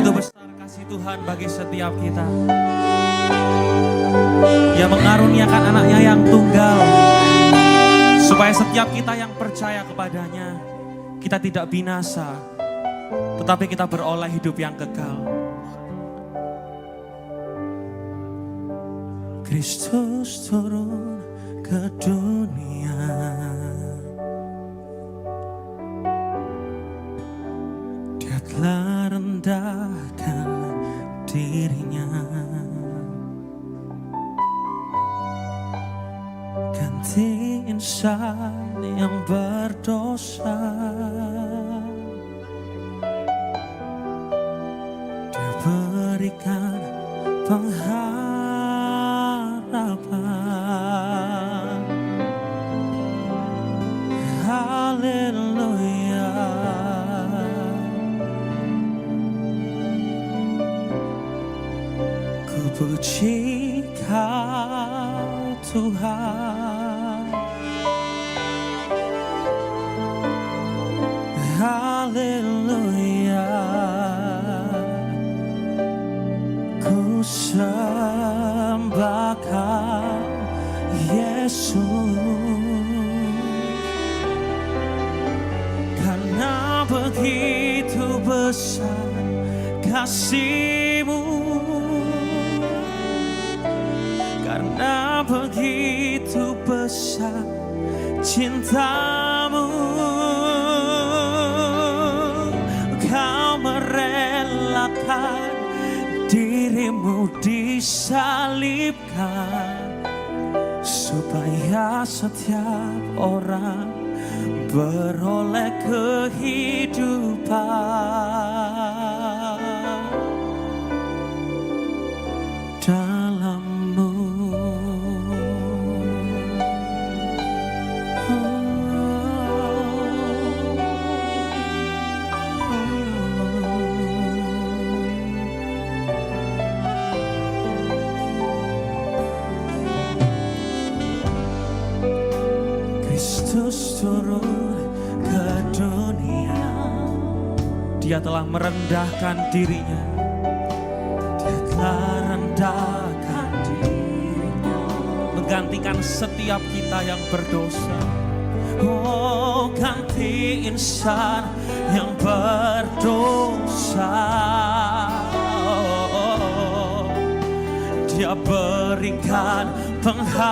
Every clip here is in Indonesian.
Begitu besar kasih Tuhan bagi setiap kita. Yang mengaruniakan anaknya yang tunggal. Supaya setiap kita yang percaya kepadanya, kita tidak binasa, tetapi kita beroleh hidup yang kekal. Kristus turun ke dunia, Dia telah rendahkan dirinya, ganti insan yang berdosa. Dia berikan pengharapan. Haleluya. Ku puji Kau Tuhan. Haleluya. Ku sembah Kau Yesus, karena begitu besar kasih-Mu, karena begitu besar cinta-Mu. Kau merelakan diri-Mu disalibkan, supaya setiap orang beroleh kehidupan dalam-Mu. Kristus turun ke dunia, Dia telah merendahkan dirinya, Dia telah rendahkan dirinya, menggantikan setiap kita yang berdosa. Oh, ganti insan yang berdosa. Oh, Dia berikan pengharap.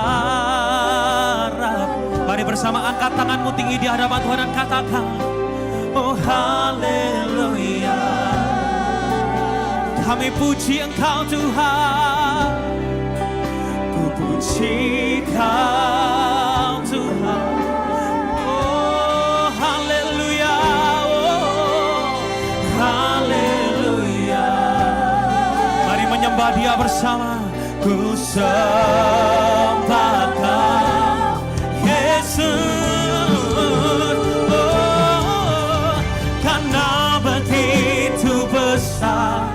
Mari bersama angkat tanganmu tinggi di hadapan Tuhan dan katakan, oh haleluya. Kami puji Engkau Tuhan, ku puji Kau Tuhan. Oh haleluya, oh haleluya. Mari menyembah Dia bersama. Ku sembah Kau Yesus, oh, karena begitu besar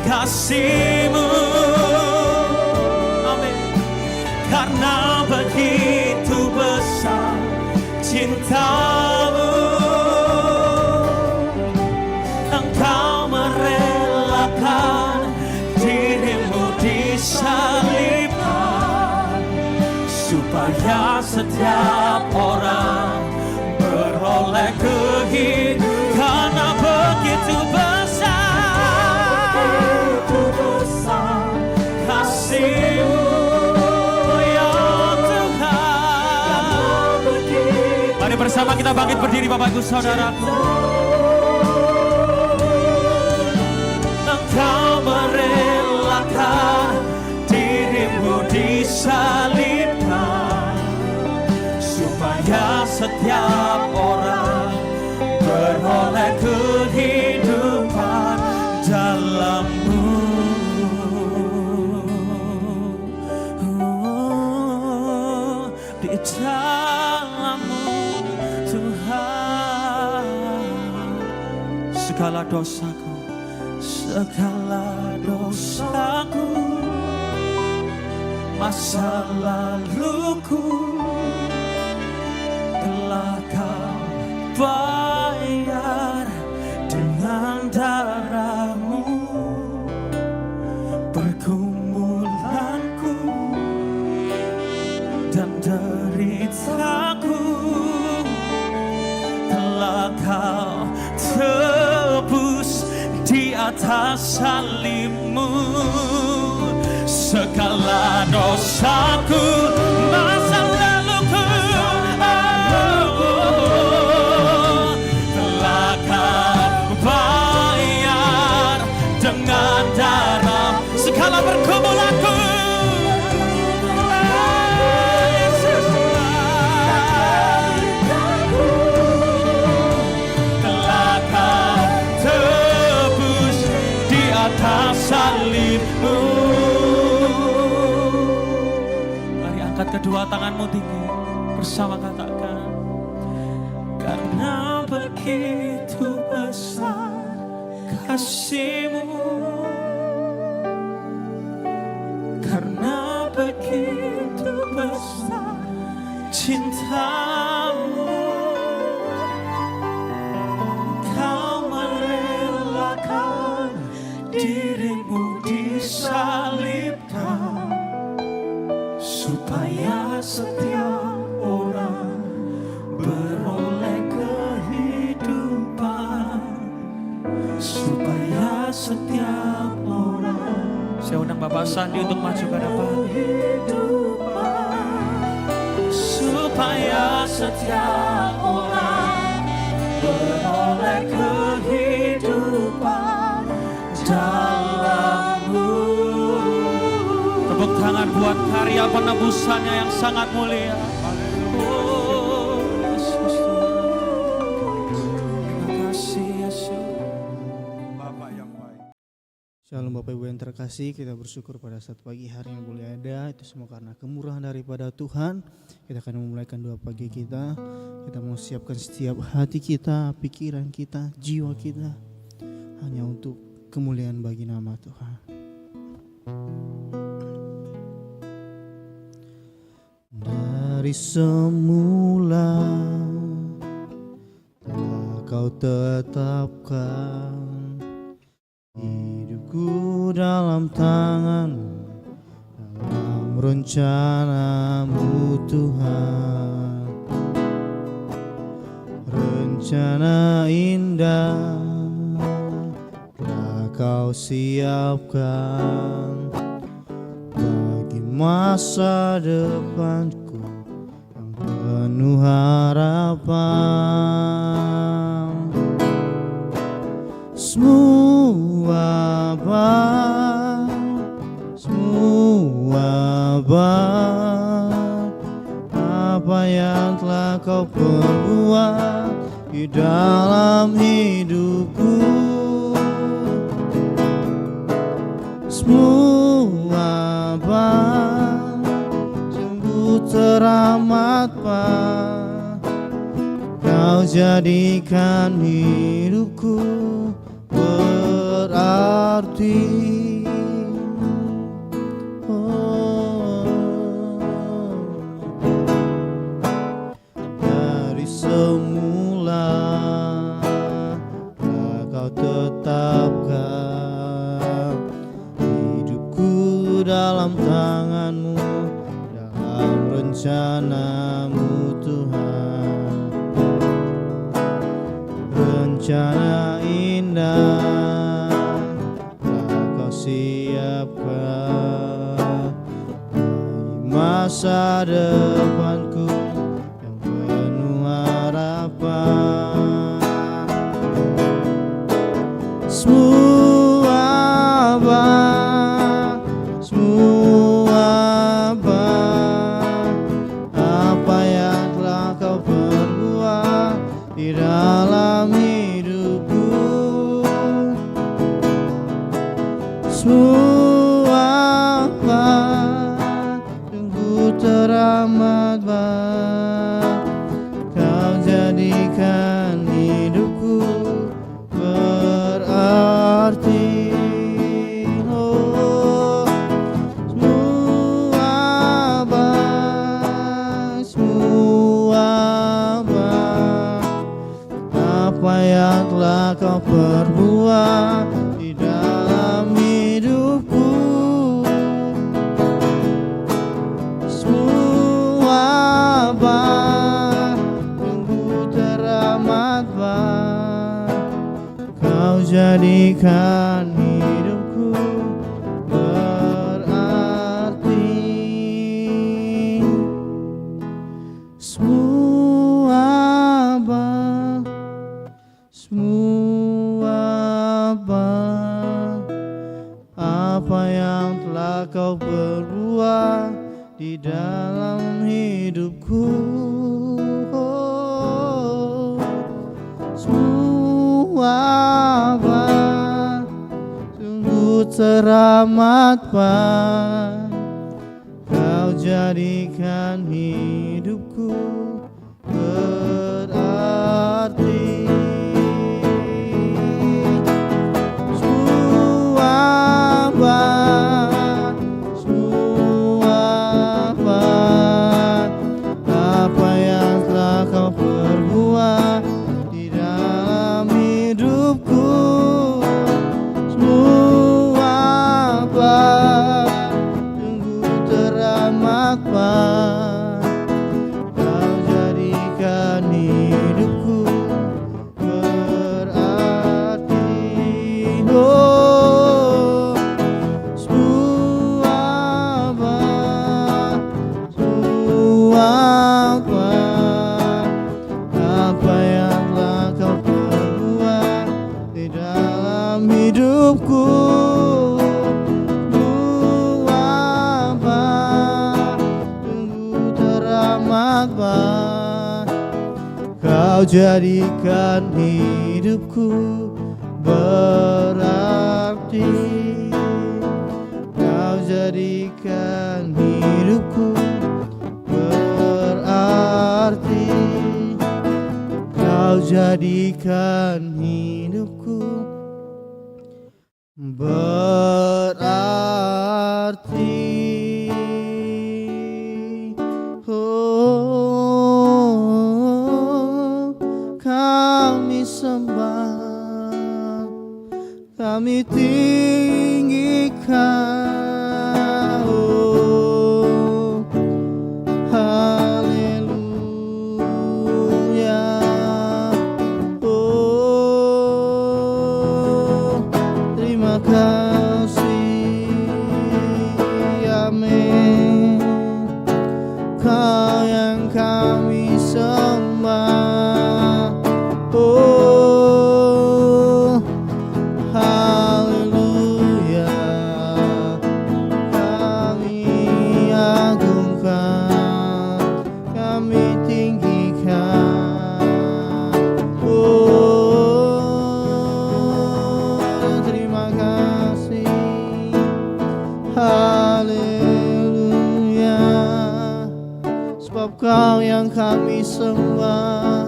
kasih-Mu. Amin. Karena begitu besar cinta-Mu, Engkau merelakan diri-Mu disalibkan, supaya setiap orang beroleh kehidupan. Karena begitu besar kasih-Mu, ya Tuhan. Mari bersama kita bangkit berdiri Bapak Ibu Saudaraku. Engkau merelakan diri-Mu disalibkan, supaya setiap orang beroleh kehidupan dalam-Mu. Oh, di dalam-Mu Tuhan. Segala dosaku, segala dosaku, masa laluku telah Kau bayar dengan darah-Mu. atas salibmu. Segala dosaku, masa laluku, telah Kau bayar dengan darah. Segala pergumulanku, telah Kau tebus di atas salibmu. Mari angkat kedua tanganmu tinggi, bersama katakan, karena begitu besar kasih-Mu, karena begitu besar cinta-Mu, Kau merelakan diri-Mu disalibkan, supaya setiap orang beroleh kehidupan, supaya setiap orang. Saya undang Bapak Sandi untuk maju ke depan. Supaya setiap orang beroleh kehidupan dalam-Mu. Tepuk tangan buat karya penebusannya yang sangat mulia. Oh, Yesus, terima kasih Yesus. Bapak yang baik. Shalom Bapak Ibu yang terkasih, kita bersyukur pada saat pagi hari yang boleh ada. Itu semua karena kemurahan daripada Tuhan. Kita akan memulaikan doa pagi kita. Kita mau siapkan setiap hati kita, pikiran kita, jiwa kita, hanya untuk kemuliaan bagi nama Tuhan. Dari semula telah Kau tetapkan hidupku dalam tangan-Mu, dalam rencana-Mu Tuhan. Rencana indah telah Kau siapkan bagi masa depanku yang penuh harapan. Semua apa yang telah Kau perbuat di dalam hidupku, semua sungguh teramat baik. Kau jadikan hidupku berarti. Dari semula telah Kau tetapkan hidupku dalam tangan-Mu, dalam rencana-Mu Tuhan. Rencana indah telah Kau siapkan bagi masa depanku yang penuh harapan. Semua apa yang telah Kau perbuat di dalam hidupku, semua sungguh teramat baik. Kau jadikan hidupku berarti. Oh, apa yang telah Kau perbuat di dalam hidupku, semua sungguh teramat baik. Kau jadikan apa yang telah kau perbuat di dalam hidupku. Semua apa sungguh teramat baik, kau jadikan hidupku berarti. Apa yang telah kau perbuat di dalam hidupku. Semua apa sungguh teramat baik, kau jadikan hidupku berarti. Oh, semua apa yang telah kau perbuat di dalam hidupku. Apa sungguh teramat baik, kau jadikan hidupku berarti. Kau jadikan hidupku berarti. Kau jadikan hidupku berarti. Oh, kami sembah, kami tinggikan. Oh, haleluya. Oh, terima kasih, amin. Kau yang kami sembah. Oh, haleluya. Kami agungkan, kami tinggikan. Oh, terima kasih, haleluya. Sebab kau yang kami sembah,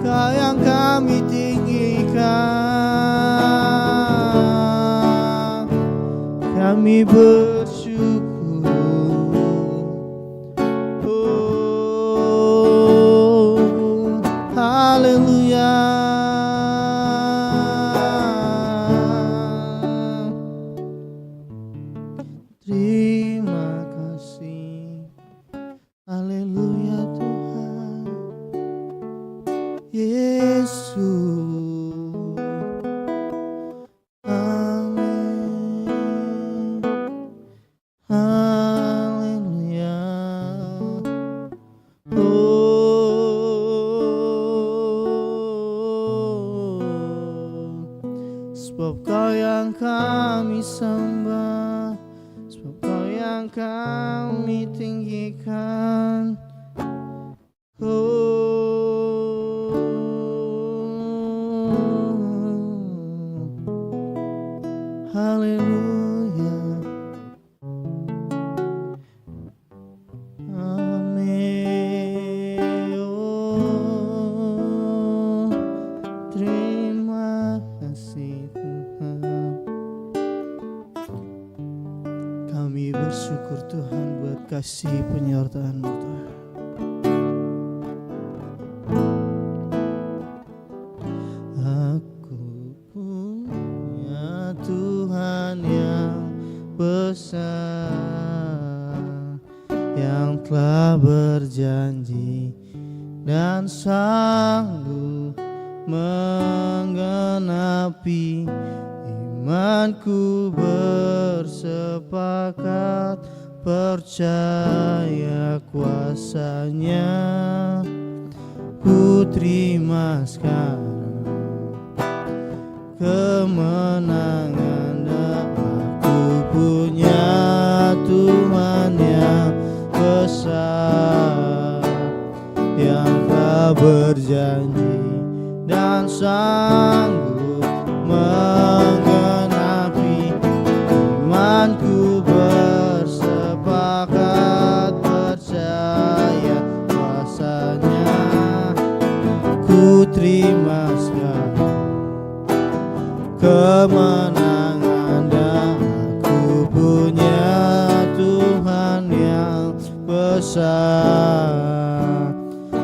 kau yang kami tinggikan. Kami bersyukur. Oh, haleluya. Terima kasih, haleluya Tuhan Yesus. Amin. Haleluya. Oh, sebab kau yang kami sembah, sebab kau yang kami tinggikan. Haleluya. Amin. Oh, terima kasih Tuhan. Kami bersyukur Tuhan buat kasih penyertaan-Mu Tuhan. Aku punya Tuhan yang besar, yang telah berjanji dan sanggup menggenapi. Imanku bersepakat, percaya kuasa-Nya. Ku terima sekarang kemenangan, dan aku berjanji dan sanggup menggenapi. Imanku bersepakat percaya kuasanya. Ku terima sekarang kemenangan, dan aku punya Tuhan yang besar,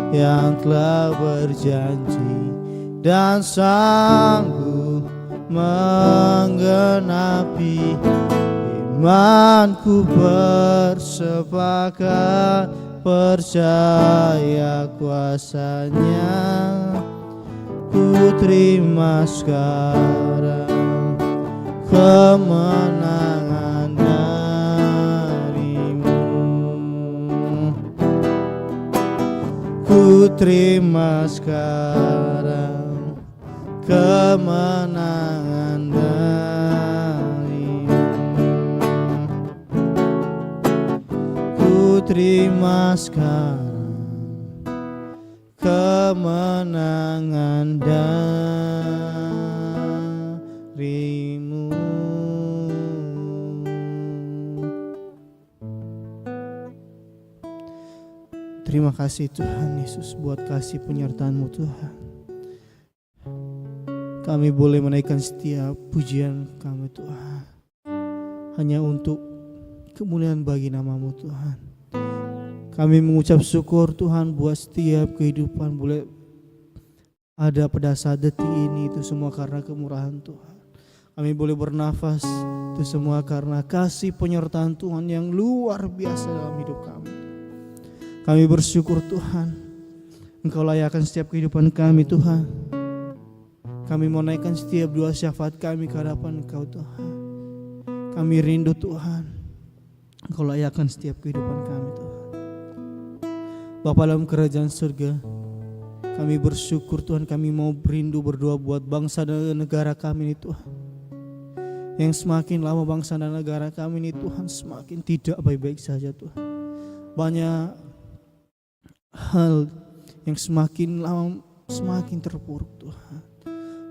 yang telah berjanji dan sanggup menggenapi. Imanku bersepakat percaya kuasanya. Ku terima sekarang kemenangan darimu. Ku terima sekarang kemenangan darimu. Ku terima sekarang kemenangan darimu. Terima kasih Tuhan Yesus buat kasih penyertaan-Mu Tuhan. Kami boleh menaikkan setiap pujian kami Tuhan, hanya untuk kemuliaan bagi nama-Mu Tuhan. Kami mengucap syukur Tuhan buat setiap kehidupan boleh ada pada saat detik ini, itu semua karena kemurahan Tuhan. Kami boleh bernafas, itu semua karena kasih penyertaan Tuhan yang luar biasa dalam hidup kami. Kami bersyukur Tuhan, Engkau layakkan setiap kehidupan kami Tuhan. Kami mau naikkan setiap doa syafaat kami ke hadapan Engkau Tuhan. Kami rindu Tuhan, Engkau layakkan setiap kehidupan kami Tuhan. Bapa dalam kerajaan surga, kami bersyukur Tuhan, kami mau rindu berdoa buat bangsa dan negara kami ini Tuhan. Yang semakin lama bangsa dan negara kami ini Tuhan semakin tidak baik-baik saja Tuhan. Banyak hal yang semakin lama semakin terpuruk Tuhan.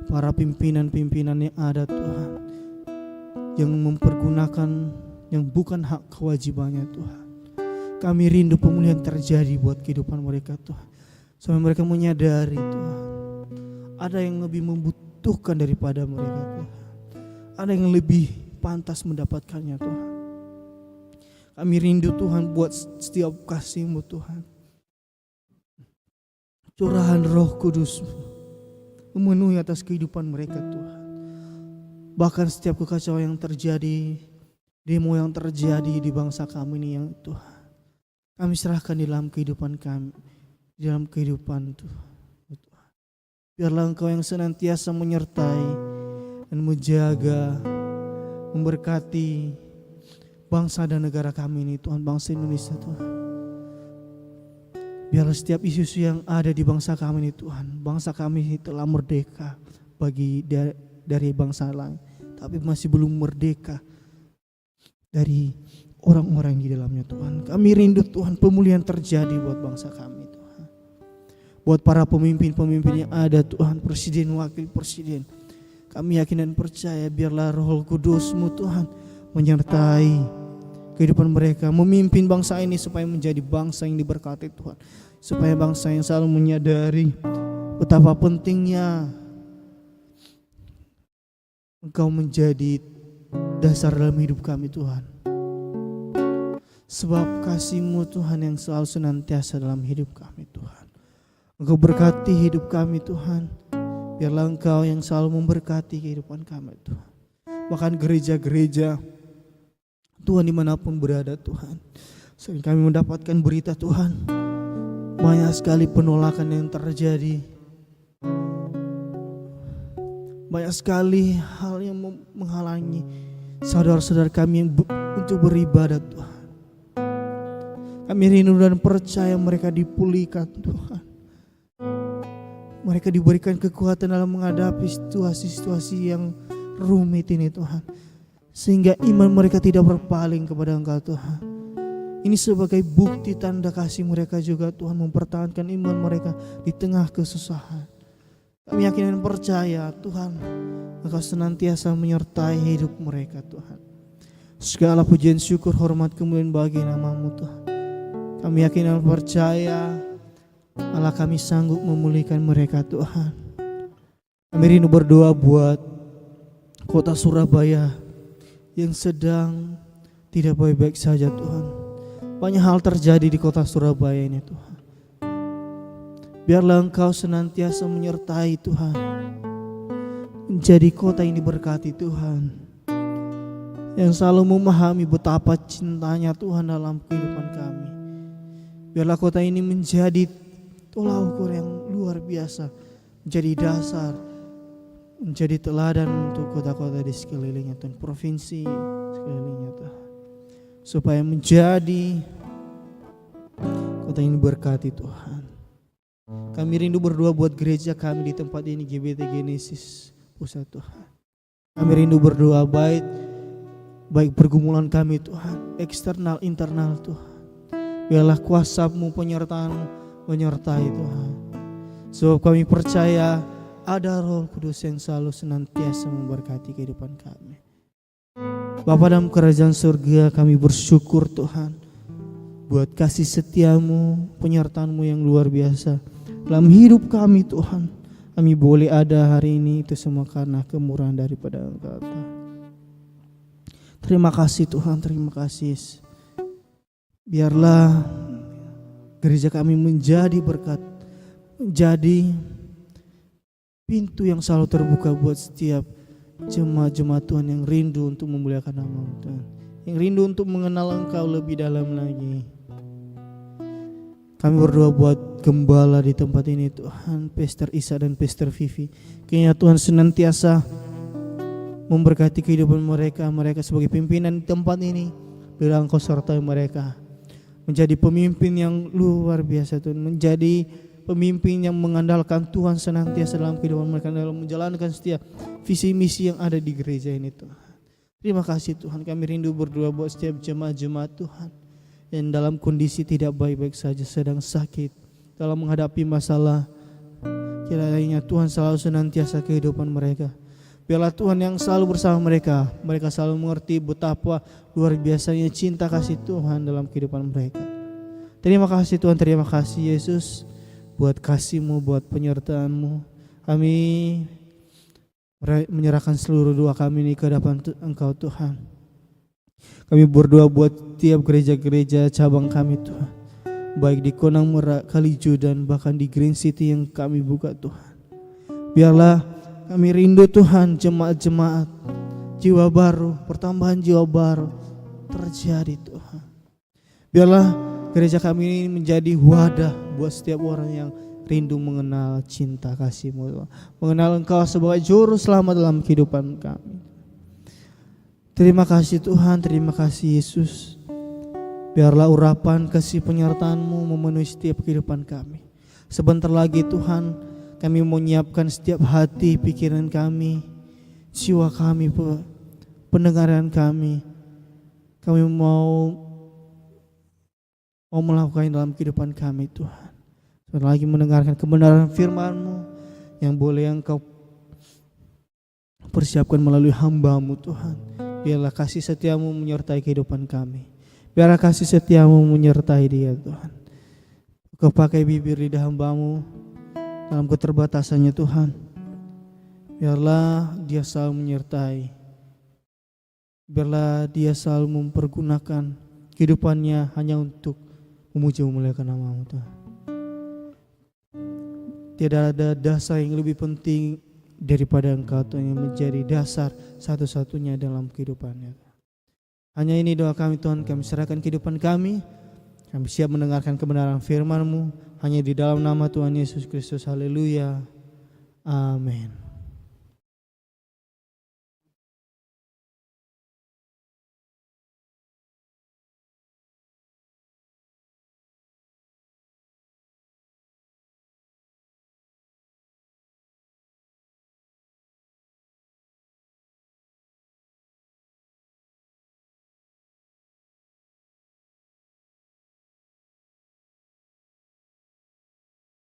Para pimpinan-pimpinan yang ada Tuhan, yang mempergunakan yang bukan hak kewajibannya Tuhan. Kami rindu pemulihan terjadi buat kehidupan mereka Tuhan. Sampai mereka menyadari Tuhan, ada yang lebih membutuhkan daripada mereka Tuhan. Ada yang lebih pantas mendapatkannya Tuhan. Kami rindu Tuhan buat setiap kasih-Mu Tuhan. Curahan Roh Kudus-Mu memenuhi atas kehidupan mereka Tuhan. Bahkan setiap kekacauan yang terjadi, demo yang terjadi di bangsa kami ini yang Tuhan, kami serahkan di dalam kehidupan kami, di dalam kehidupan Tuhan. Biarlah Engkau yang senantiasa menyertai dan menjaga, memberkati bangsa dan negara kami ini Tuhan, bangsa Indonesia Tuhan. Biarlah setiap isu-isu yang ada di bangsa kami ini Tuhan, bangsa kami telah merdeka dari bangsa lain, tapi masih belum merdeka dari orang-orang di dalamnya Tuhan. Kami rindu Tuhan pemulihan terjadi buat bangsa kami Tuhan. Buat para pemimpin-pemimpin yang ada Tuhan, presiden, wakil presiden. Kami yakin dan percaya biarlah Roh Kudus-Mu Tuhan menyertai kehidupan mereka, memimpin bangsa ini supaya menjadi bangsa yang diberkati Tuhan. Supaya bangsa yang selalu menyadari betapa pentingnya Engkau menjadi dasar dalam hidup kami Tuhan. Sebab kasih-Mu Tuhan yang selalu senantiasa dalam hidup kami Tuhan. Engkau berkati hidup kami Tuhan. Biarlah Engkau yang selalu memberkati kehidupan kami Tuhan. Bahkan gereja-gereja Tuhan dimanapun berada Tuhan. Sering kami mendapatkan berita Tuhan, banyak sekali penolakan yang terjadi. Banyak sekali hal yang menghalangi saudara-saudara kami yang untuk beribadah Tuhan. Kami rindu dan percaya mereka dipulihkan Tuhan. Mereka diberikan kekuatan dalam menghadapi situasi-situasi yang rumit ini Tuhan. Sehingga iman mereka tidak berpaling kepada Engkau Tuhan. Ini sebagai bukti tanda kasih mereka juga Tuhan, mempertahankan iman mereka di tengah kesusahan. Kami yakin dan percaya Tuhan, Engkau senantiasa menyertai hidup mereka Tuhan. Segala pujian, syukur, hormat, kemuliaan bagi nama-Mu Tuhan. Kami yakin dan percaya Allah kami sanggup memulihkan mereka Tuhan. Kami rindu berdoa buat kota Surabaya yang sedang tidak baik-baik saja Tuhan. Banyak hal terjadi di kota Surabaya ini Tuhan. Biarlah Engkau senantiasa menyertai Tuhan. Menjadi kota ini berkati Tuhan, yang selalu memahami betapa cintanya Tuhan dalam kehidupan kami. Biarlah kota ini menjadi tolak ukur yang luar biasa, menjadi dasar, menjadi teladan untuk kota-kota di sekelilingnya Tuhan, provinsi sekelilingnya Tuhan. Supaya menjadi kota ini berkati Tuhan. Kami rindu berdoa buat gereja kami di tempat ini, GBT Genesis Pusat Tuhan. Kami rindu berdoa baik pergumulan kami Tuhan, eksternal, internal Tuhan. Biarlah kuasa-Mu, penyertaan-Mu menyertai Tuhan. Sebab kami percaya ada Roh Kudus yang selalu senantiasa memberkati kehidupan kami. Bapa dalam kerajaan surga, kami bersyukur Tuhan buat kasih setia-Mu, penyertaan-Mu yang luar biasa dalam hidup kami Tuhan. Kami boleh ada hari ini itu semua karena kemurahan daripada Engkau Tuhan. Terima kasih Tuhan, terima kasih. Biarlah gereja kami menjadi berkat, menjadi pintu yang selalu terbuka buat setiap jemaat-jemaat Tuhan yang rindu untuk memuliakan nama-Mu Tuhan, yang rindu untuk mengenal Engkau lebih dalam lagi. Kami berdoa buat gembala di tempat ini Tuhan, Pastor Isa dan Pastor Vivi. Kiranya Tuhan senantiasa memberkati kehidupan mereka sebagai pimpinan di tempat ini. Biarlah Engkau sertai mereka menjadi pemimpin yang luar biasa Tuhan, menjadi pemimpin yang mengandalkan Tuhan senantiasa dalam kehidupan mereka, dalam menjalankan setiap visi misi yang ada di gereja ini Tuhan. Terima kasih Tuhan, kami rindu berdoa buat setiap jemaat-jemaat Tuhan yang dalam kondisi tidak baik-baik saja, sedang sakit, dalam menghadapi masalah. Kiranya Tuhan selalu senantiasa kehidupan mereka. Biarlah Tuhan yang selalu bersama mereka selalu mengerti betapa luar biasanya cinta kasih Tuhan dalam kehidupan mereka. Terima kasih Tuhan, terima kasih Yesus buat kasih-Mu, buat penyertaan-Mu. Kami menyerahkan seluruh doa kami ini ke hadapan Engkau Tuhan. Kami berdoa buat tiap gereja-gereja cabang kami Tuhan, baik di Konang Merak, Kalijo dan bahkan di Green City yang kami buka Tuhan. Biarlah kami rindu Tuhan, jemaat-jemaat, jiwa baru, pertambahan jiwa baru terjadi Tuhan. Biarlah gereja kami ini menjadi wadah buat setiap orang yang rindu mengenal cinta kasih-Mu, mengenal Engkau sebagai juru selamat dalam kehidupan kami. Terima kasih Tuhan, terima kasih Yesus. Biarlah urapan kasih penyertaan-Mu memenuhi setiap kehidupan kami. Sebentar lagi Tuhan, kami mau menyiapkan setiap hati, pikiran kami, jiwa kami, pendengaran kami. Kami mau melakukan dalam kehidupan kami Tuhan. Sebentar lagi mendengarkan kebenaran firman-Mu yang boleh Engkau persiapkan melalui hamba-Mu Tuhan. Biarlah kasih setia-Mu menyertai kehidupan kami. Biarlah kasih setia-Mu menyertai dia Tuhan. Kau pakai bibir lidah hamba-Mu dalam keterbatasannya Tuhan. Biarlah dia selalu menyertai. Biarlah dia selalu mempergunakan kehidupannya hanya untuk memuji memuliakan nama-Mu Tuhan. Tidak ada dasar yang lebih penting daripada Engkau Tuhan, yang menjadi dasar satu-satunya dalam kehidupannya. Hanya ini doa kami Tuhan, kami serahkan kehidupan kami. Kami siap mendengarkan kebenaran firman-Mu hanya di dalam nama Tuhan Yesus Kristus. Haleluya. Amin.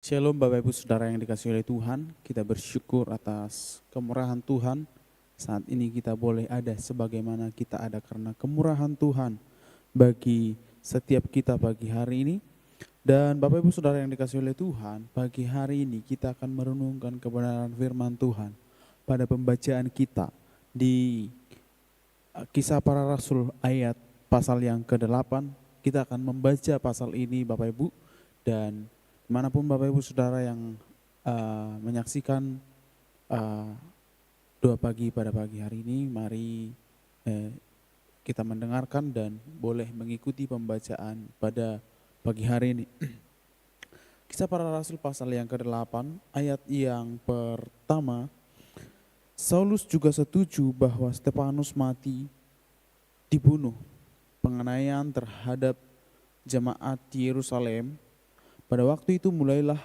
Shalom Bapak Ibu Saudara yang dikasihi oleh Tuhan, kita bersyukur atas kemurahan Tuhan. Saat ini kita boleh ada sebagaimana kita ada karena kemurahan Tuhan bagi setiap kita pagi hari ini. Dan Bapak Ibu Saudara yang dikasihi oleh Tuhan, pagi hari ini kita akan merenungkan kebenaran firman Tuhan pada pembacaan kita di Kisah Para Rasul ayat pasal yang ke-8. Kita akan membaca pasal ini Bapak Ibu, dan dimanapun Bapak Ibu Saudara yang menyaksikan doa pagi pada pagi hari ini, mari kita mendengarkan dan boleh mengikuti pembacaan pada pagi hari ini. Kisah Para Rasul pasal yang ke-8 ayat yang pertama. Saulus juga setuju bahwa Stefanus mati dibunuh. Penganiayaan terhadap jemaat di Yerusalem. Pada waktu itu mulailah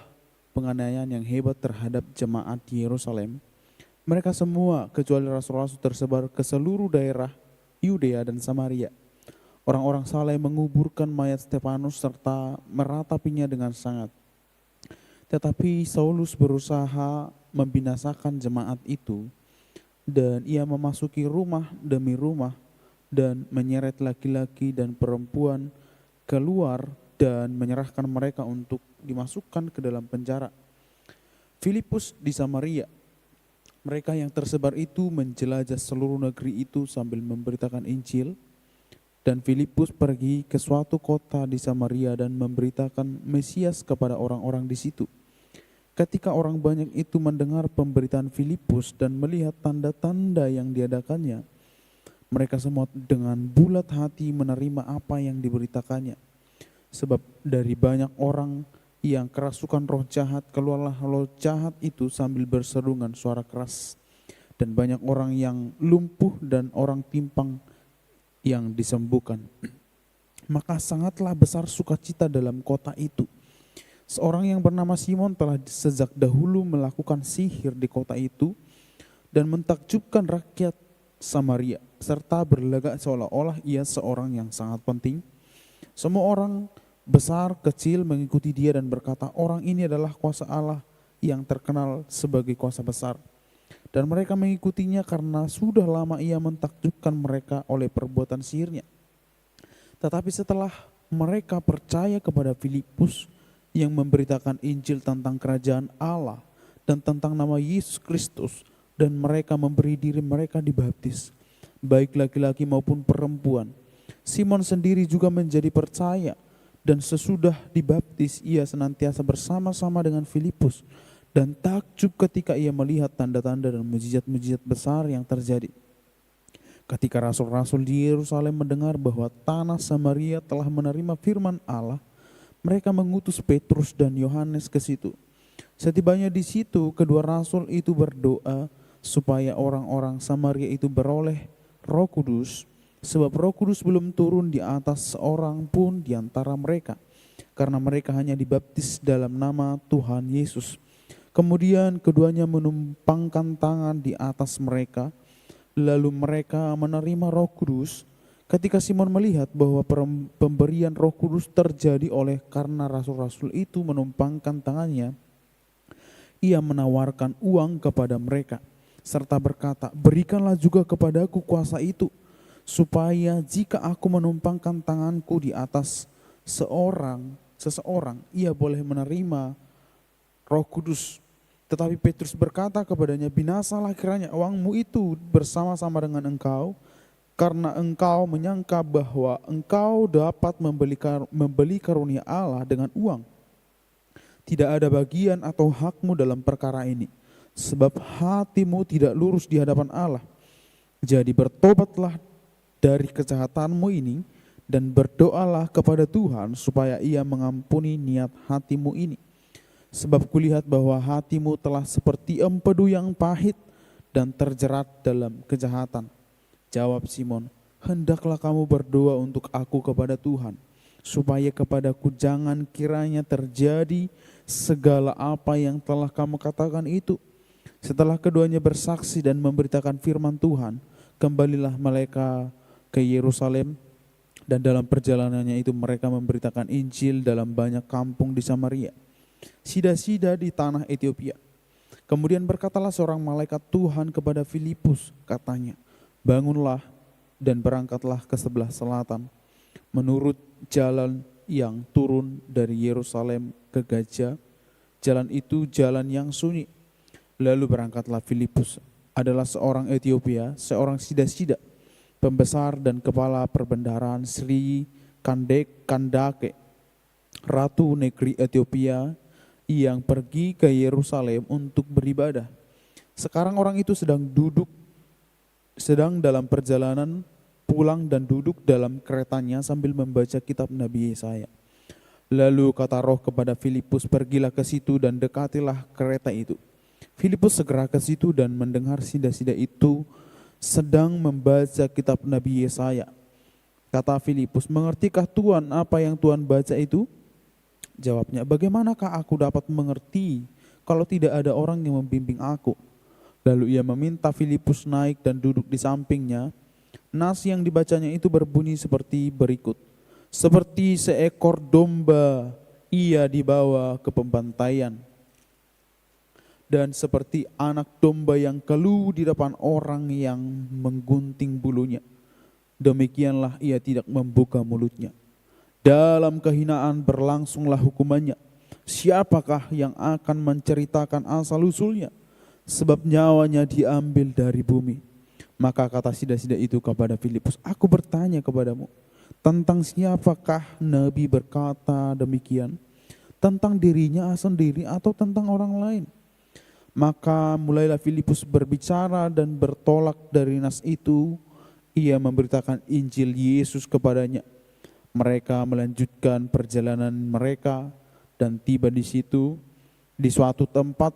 penganiayaan yang hebat terhadap jemaat di Yerusalem. Mereka semua kecuali rasul-rasul tersebar ke seluruh daerah Yudea dan Samaria. Orang-orang saleh menguburkan mayat Stefanus serta meratapinya dengan sangat. Tetapi Saulus berusaha membinasakan jemaat itu, dan ia memasuki rumah demi rumah dan menyeret laki-laki dan perempuan keluar dan menyerahkan mereka untuk dimasukkan ke dalam penjara. Filipus di Samaria. Mereka yang tersebar itu menjelajah seluruh negeri itu sambil memberitakan Injil. Dan Filipus pergi ke suatu kota di Samaria dan memberitakan Mesias kepada orang-orang di situ. Ketika orang banyak itu mendengar pemberitaan Filipus dan melihat tanda-tanda yang diadakannya, mereka semua dengan bulat hati menerima apa yang diberitakannya. Sebab dari banyak orang yang kerasukan roh jahat, keluarlah roh jahat itu sambil berseru dengan suara keras. Dan banyak orang yang lumpuh dan orang timpang yang disembuhkan. Maka sangatlah besar sukacita dalam kota itu. Seorang yang bernama Simon telah sejak dahulu melakukan sihir di kota itu dan mentakjubkan rakyat Samaria, serta berlagak seolah-olah ia seorang yang sangat penting. Semua orang besar kecil mengikuti dia dan berkata, orang ini adalah kuasa Allah yang terkenal sebagai kuasa besar. Dan mereka mengikutinya karena sudah lama ia mentakjubkan mereka oleh perbuatan sihirnya. Tetapi setelah mereka percaya kepada Filipus yang memberitakan Injil tentang kerajaan Allah dan tentang nama Yesus Kristus, dan mereka memberi diri mereka dibaptis, baik laki-laki maupun perempuan. Simon sendiri juga menjadi percaya, dan sesudah dibaptis ia senantiasa bersama-sama dengan Filipus dan takjub ketika ia melihat tanda-tanda dan mujizat-mujizat besar yang terjadi. Ketika rasul-rasul di Yerusalem mendengar bahwa tanah Samaria telah menerima firman Allah, mereka mengutus Petrus dan Yohanes ke situ. Setibanya di situ, kedua rasul itu berdoa supaya orang-orang Samaria itu beroleh Roh Kudus, sebab Roh Kudus belum turun di atas seorang pun di antara mereka, karena mereka hanya dibaptis dalam nama Tuhan Yesus. Kemudian keduanya menumpangkan tangan di atas mereka, lalu mereka menerima Roh Kudus. Ketika Simon melihat bahwa pemberian Roh Kudus terjadi oleh karena rasul-rasul itu menumpangkan tangannya, ia menawarkan uang kepada mereka, serta berkata, berikanlah juga kepadaku kuasa itu, supaya jika aku menumpangkan tanganku di atas seseorang, ia boleh menerima Roh Kudus. Tetapi Petrus berkata kepadanya, binasalah kiranya uangmu itu bersama-sama dengan engkau, karena engkau menyangka bahwa engkau dapat membeli karunia Allah dengan uang. Tidak ada bagian atau hakmu dalam perkara ini, sebab hatimu tidak lurus di hadapan Allah. Jadi bertobatlah dari kejahatanmu ini dan berdoalah kepada Tuhan supaya ia mengampuni niat hatimu ini. Sebab kulihat bahwa hatimu telah seperti empedu yang pahit dan terjerat dalam kejahatan. Jawab Simon, hendaklah kamu berdoa untuk aku kepada Tuhan, supaya kepadaku jangan kiranya terjadi segala apa yang telah kamu katakan itu. Setelah keduanya bersaksi dan memberitakan firman Tuhan, kembalilah mereka ke Yerusalem, dan dalam perjalanannya itu mereka memberitakan Injil dalam banyak kampung di Samaria. sida-sida di tanah Ethiopia. Kemudian berkatalah seorang malaikat Tuhan kepada Filipus, katanya, bangunlah dan berangkatlah ke sebelah selatan, menurut jalan yang turun dari Yerusalem ke Gaza. Jalan itu jalan yang sunyi. Lalu berangkatlah Filipus, adalah seorang Ethiopia, seorang sida-sida, pembesar dan kepala perbendaharaan Sri Kandake, ratu negeri Ethiopia, yang pergi ke Yerusalem untuk beribadah. Sekarang orang itu sedang dalam perjalanan pulang dan duduk dalam keretanya sambil membaca kitab Nabi Yesaya. Lalu kata Roh kepada Filipus, pergilah ke situ dan dekatilah kereta itu. Filipus segera ke situ dan mendengar sida-sida itu sedang membaca kitab Nabi Yesaya. Kata Filipus, mengertikah Tuhan apa yang Tuhan baca itu? Jawabnya, bagaimanakah aku dapat mengerti kalau tidak ada orang yang membimbing aku? Lalu ia meminta Filipus naik dan duduk di sampingnya. Nas yang dibacanya itu berbunyi seperti berikut. Seperti seekor domba ia dibawa ke pembantaian, dan seperti anak domba yang keluh di depan orang yang menggunting bulunya, demikianlah ia tidak membuka mulutnya. Dalam kehinaan berlangsunglah hukumannya. Siapakah yang akan menceritakan asal-usulnya? Sebab nyawanya diambil dari bumi. Maka kata sida-sida itu kepada Filipus, aku bertanya kepadamu, tentang siapakah Nabi berkata demikian? Tentang dirinya sendiri atau tentang orang lain? Maka mulailah Filipus berbicara dan bertolak dari nas itu. Ia memberitakan Injil Yesus kepadanya. Mereka melanjutkan perjalanan mereka dan tiba di situ, di suatu tempat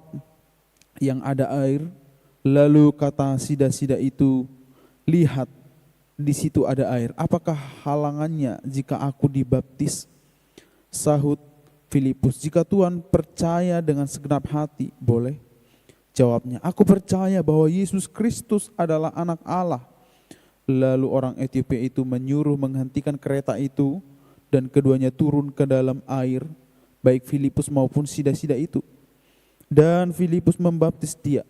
yang ada air. Lalu kata sida-sida itu, lihat, di situ ada air. Apakah halangannya jika aku dibaptis? Sahut Filipus, jika Tuhan percaya dengan segenap hati, boleh. Jawabnya, aku percaya bahwa Yesus Kristus adalah anak Allah. Lalu orang Ethiopia itu menyuruh menghentikan kereta itu dan keduanya turun ke dalam air, baik Filipus maupun sida-sida itu. Dan Filipus membaptis dia.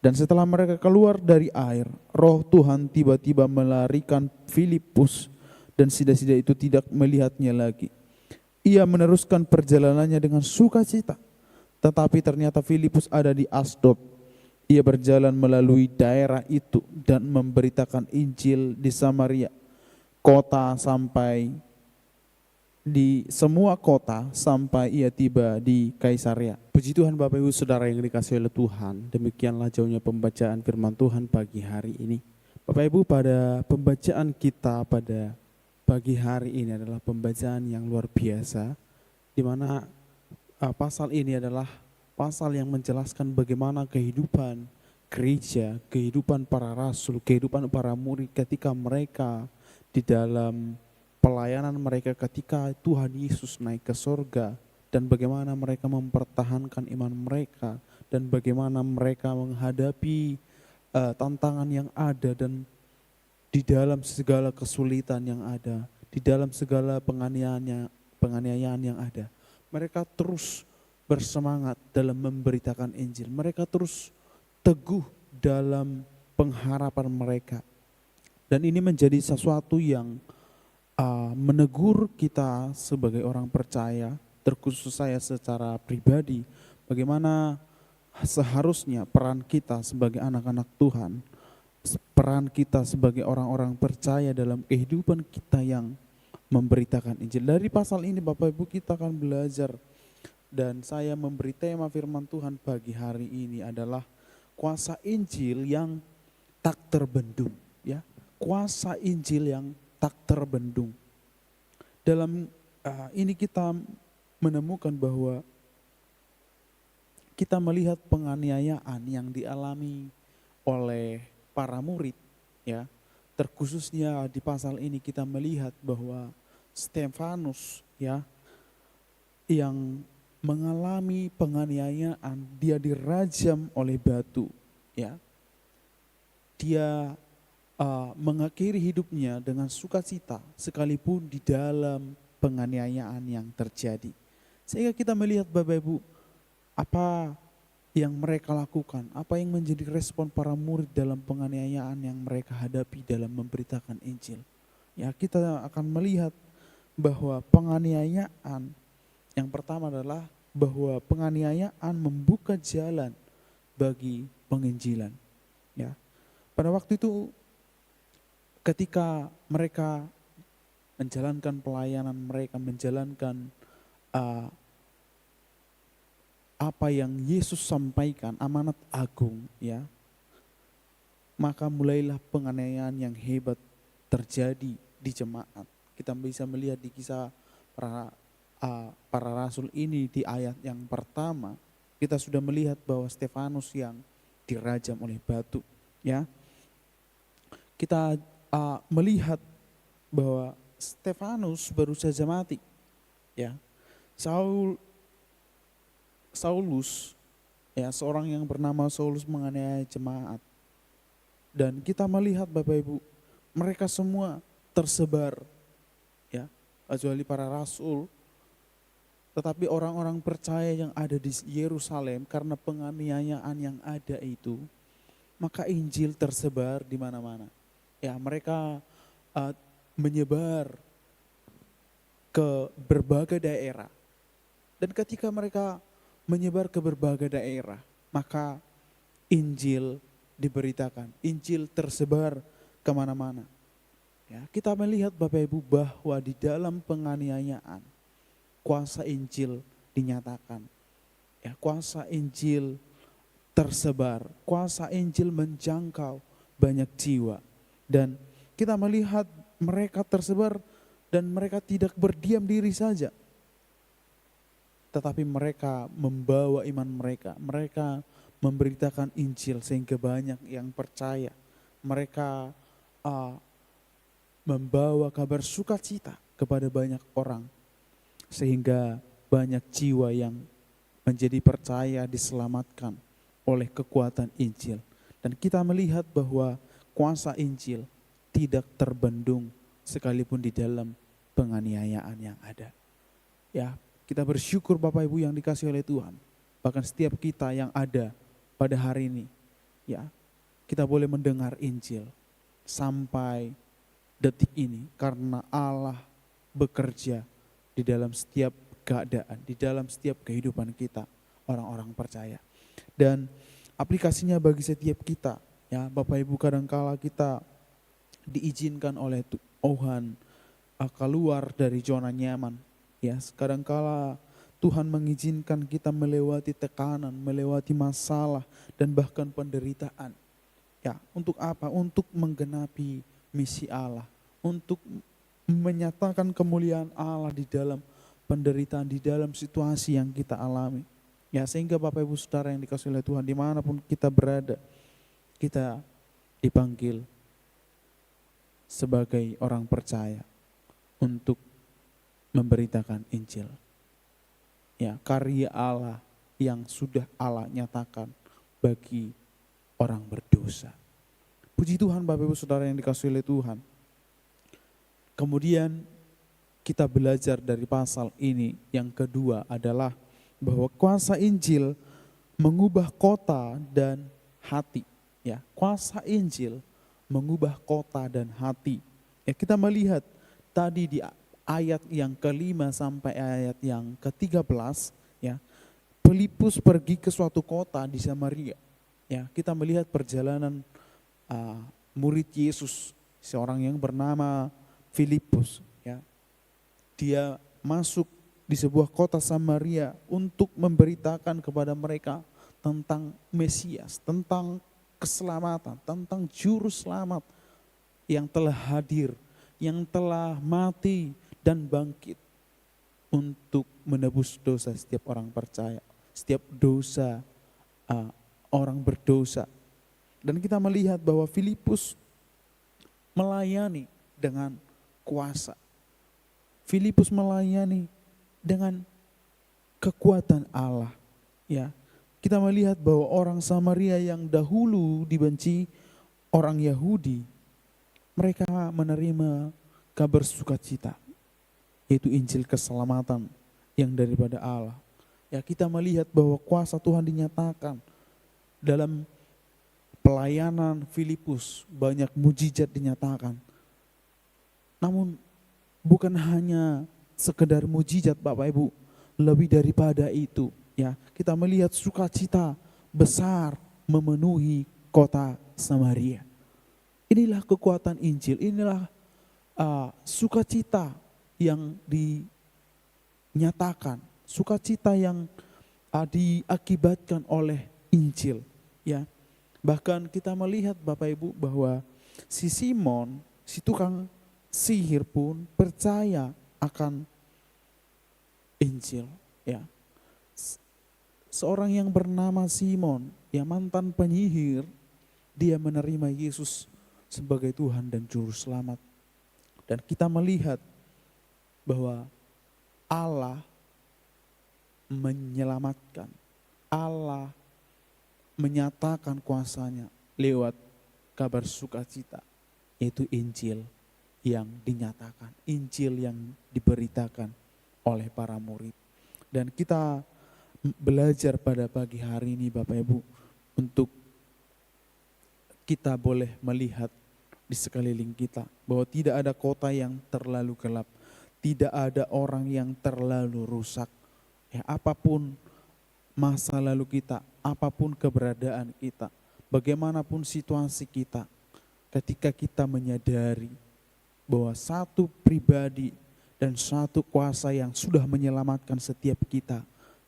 Dan setelah mereka keluar dari air, Roh Tuhan tiba-tiba melarikan Filipus dan sida-sida itu tidak melihatnya lagi. Ia meneruskan perjalanannya dengan sukacita. Tetapi ternyata Filipus ada di Asdod. Ia berjalan melalui daerah itu dan memberitakan Injil di Samaria, kota sampai di semua kota sampai ia tiba di Kaisarea. Puji Tuhan Bapak Ibu Saudara yang dikasihi oleh Tuhan, demikianlah jauhnya pembacaan firman Tuhan pagi hari ini. Bapak Ibu, pada pembacaan kita pada pagi hari ini adalah pembacaan yang luar biasa, di mana pasal ini adalah pasal yang menjelaskan bagaimana kehidupan gereja, kehidupan para rasul, kehidupan para murid ketika mereka di dalam pelayanan mereka ketika Tuhan Yesus naik ke sorga, dan bagaimana mereka mempertahankan iman mereka, dan bagaimana mereka menghadapi tantangan yang ada, dan di dalam segala kesulitan yang ada, di dalam segala penganiayaan yang ada, mereka terus bersemangat dalam memberitakan Injil. Mereka terus teguh dalam pengharapan mereka. Dan ini menjadi sesuatu yang menegur kita sebagai orang percaya, terkhusus saya secara pribadi, bagaimana seharusnya peran kita sebagai anak-anak Tuhan, peran kita sebagai orang-orang percaya dalam kehidupan kita yang memberitakan Injil. Dari pasal ini Bapak Ibu kita akan belajar, dan saya memberi tema firman Tuhan pagi hari ini adalah kuasa Injil yang tak terbendung, ya. Kuasa Injil yang tak terbendung. Dalam ini kita menemukan bahwa kita melihat penganiayaan yang dialami oleh para murid, ya. Terkhususnya di pasal ini kita melihat bahwa Stefanus, ya, yang mengalami penganiayaan, dia dirajam oleh batu, ya. Dia mengakhiri hidupnya dengan sukacita sekalipun di dalam penganiayaan yang terjadi. Sehingga kita melihat Bapak Ibu, apa yang mereka lakukan, apa yang menjadi respon para murid dalam penganiayaan yang mereka hadapi dalam memberitakan Injil. Ya, kita akan melihat bahwa penganiayaan yang pertama adalah bahwa penganiayaan membuka jalan bagi penginjilan. Ya, pada waktu itu ketika mereka menjalankan pelayanan mereka, menjalankan apa yang Yesus sampaikan, amanat agung, ya, maka mulailah penganiayaan yang hebat terjadi di jemaat. Kita bisa melihat di kisah para rasul ini di ayat yang pertama, kita sudah melihat bahwa Stefanus yang dirajam oleh batu, ya. Kita melihat bahwa Stefanus baru saja mati, ya. Saulus, ya, seorang yang bernama Saulus menganiaya jemaat. Dan kita melihat Bapak Ibu, mereka semua tersebar, ya, kecuali para rasul. Tetapi orang-orang percaya yang ada di Yerusalem karena penganiayaan yang ada itu, maka Injil tersebar di mana-mana. Ya, mereka menyebar ke berbagai daerah. Dan ketika mereka menyebar ke berbagai daerah, maka Injil diberitakan, Injil tersebar kemana-mana. Ya, kita melihat Bapak Ibu bahwa di dalam penganiayaan, kuasa Injil dinyatakan. Ya, kuasa Injil tersebar, kuasa Injil menjangkau banyak jiwa. Dan kita melihat mereka tersebar dan mereka tidak berdiam diri saja. Tetapi mereka membawa iman mereka. Mereka memberitakan Injil sehingga banyak yang percaya. Mereka membawa kabar sukacita kepada banyak orang. Sehingga banyak jiwa yang menjadi percaya diselamatkan oleh kekuatan Injil. Dan kita melihat bahwa kuasa Injil tidak terbendung sekalipun di dalam penganiayaan yang ada. Ya, kita bersyukur Bapak Ibu yang dikasihi oleh Tuhan. Bahkan setiap kita yang ada pada hari ini, ya, kita boleh mendengar Injil sampai detik ini karena Allah bekerja di dalam setiap keadaan, di dalam setiap kehidupan kita, orang-orang percaya. Dan aplikasinya bagi setiap kita, ya Bapak Ibu, kadangkala kita diizinkan oleh Tuhan keluar dari zona nyaman. Ya, kadangkala Tuhan mengizinkan kita melewati tekanan, melewati masalah dan bahkan penderitaan. Ya, untuk apa? Untuk menggenapi misi Allah, untuk menyatakan kemuliaan Allah di dalam penderitaan, di dalam situasi yang kita alami. Ya, sehingga Bapak Ibu Saudara yang dikasihi oleh Tuhan, dimanapun kita berada, kita dipanggil sebagai orang percaya untuk memberitakan Injil. Ya, karya Allah yang sudah Allah nyatakan bagi orang berdosa. Puji Tuhan Bapak Ibu Saudara yang dikasihi oleh Tuhan. Kemudian kita belajar dari pasal ini yang kedua adalah bahwa kuasa Injil mengubah kota dan hati. Ya, kuasa Injil mengubah kota dan hati. Ya, kita melihat tadi di ayat yang ke-5 sampai ayat yang ke-13, ya, Filipus pergi ke suatu kota di Samaria. Ya, kita melihat perjalanan murid Yesus, seorang yang bernama Filipus, ya. Dia masuk di sebuah kota Samaria untuk memberitakan kepada mereka tentang Mesias, tentang keselamatan, tentang juru selamat yang telah hadir, yang telah mati dan bangkit untuk menebus dosa setiap orang percaya, setiap dosa orang berdosa. Dan kita melihat bahwa Filipus melayani dengan kuasa. Filipus melayani dengan kekuatan Allah. Ya, kita melihat bahwa orang Samaria yang dahulu dibenci orang Yahudi, mereka menerima kabar sukacita, yaitu Injil keselamatan yang daripada Allah. Ya, kita melihat bahwa kuasa Tuhan dinyatakan dalam pelayanan Filipus, banyak mujizat dinyatakan. Namun bukan hanya sekedar mujizat Bapak Ibu, lebih daripada itu, ya, kita melihat sukacita besar memenuhi kota Samaria. Inilah kekuatan Injil, inilah sukacita yang dinyatakan, sukacita yang diakibatkan oleh Injil, ya. Bahkan kita melihat Bapak Ibu bahwa si Simon, si tukang sihir pun percaya akan Injil, ya. Seorang yang bernama Simon, yang mantan penyihir, dia menerima Yesus sebagai Tuhan dan Juru Selamat. Dan kita melihat bahwa Allah menyelamatkan, Allah menyatakan kuasanya lewat kabar sukacita, yaitu Injil yang dinyatakan, Injil yang diberitakan oleh para murid. Dan kita belajar pada pagi hari ini Bapak Ibu, untuk kita boleh melihat di sekeliling kita bahwa tidak ada kota yang terlalu gelap, tidak ada orang yang terlalu rusak. Ya, apapun masa lalu kita, apapun keberadaan kita, bagaimanapun situasi kita, ketika kita menyadari bahwa satu pribadi dan satu kuasa yang sudah menyelamatkan setiap kita,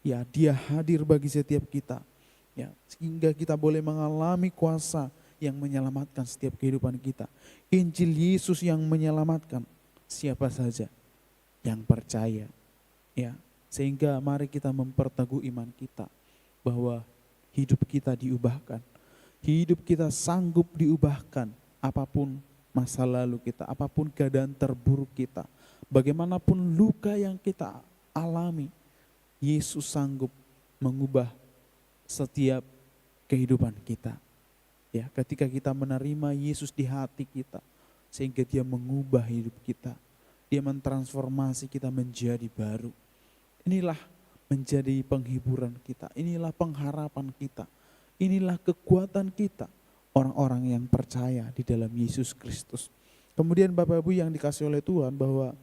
ya, dia hadir bagi setiap kita, ya, sehingga kita boleh mengalami kuasa yang menyelamatkan setiap kehidupan kita. Injil Yesus yang menyelamatkan siapa saja yang percaya, ya. Sehingga mari kita memperteguh iman kita bahwa hidup kita diubahkan, hidup kita sanggup diubahkan, apapun masa lalu kita, apapun keadaan terburuk kita, bagaimanapun luka yang kita alami, Yesus sanggup mengubah setiap kehidupan kita. Ya, ketika kita menerima Yesus di hati kita, sehingga dia mengubah hidup kita, dia mentransformasi kita menjadi baru. Inilah menjadi penghiburan kita, inilah pengharapan kita, inilah kekuatan kita, orang-orang yang percaya di dalam Yesus Kristus. Kemudian Bapak Ibu yang dikasih oleh Tuhan, bahwa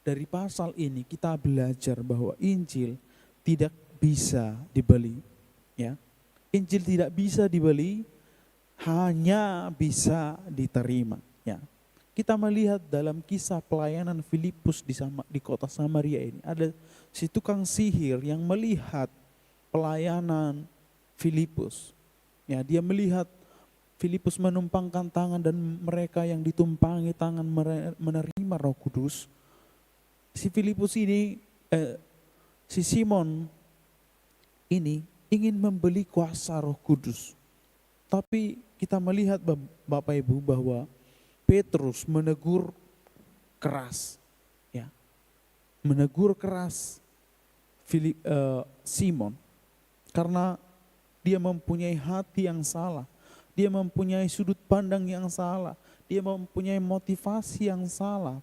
dari pasal ini kita belajar bahwa Injil tidak bisa dibeli, ya. Injil tidak bisa dibeli, hanya bisa diterima, ya. Kita melihat dalam kisah pelayanan Filipus di kota Samaria ini, ada si tukang sihir yang melihat pelayanan Filipus. Ya, dia melihat Filipus menumpangkan tangan dan mereka yang ditumpangi tangan menerima Roh Kudus. Si Filipus ini, si Simon ini ingin membeli kuasa Roh Kudus. Tapi kita melihat Bapak Ibu bahwa Petrus menegur keras, ya, menegur keras Simon karena dia mempunyai hati yang salah, dia mempunyai sudut pandang yang salah, dia mempunyai motivasi yang salah